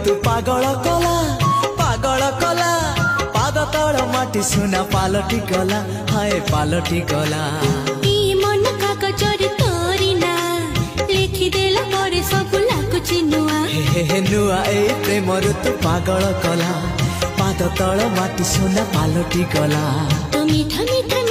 ऋतु पागल कला पाद तल माटी सुना पालटी गला हाय पालटी गला मन कागजर तोरी ना लिखिदेला परे सब लाଗୁଛି नुआ हे नुआ ए प्रेम ऋतु पागल कला पाद तल माटी सुना पालटी गला तो मीठा मीठा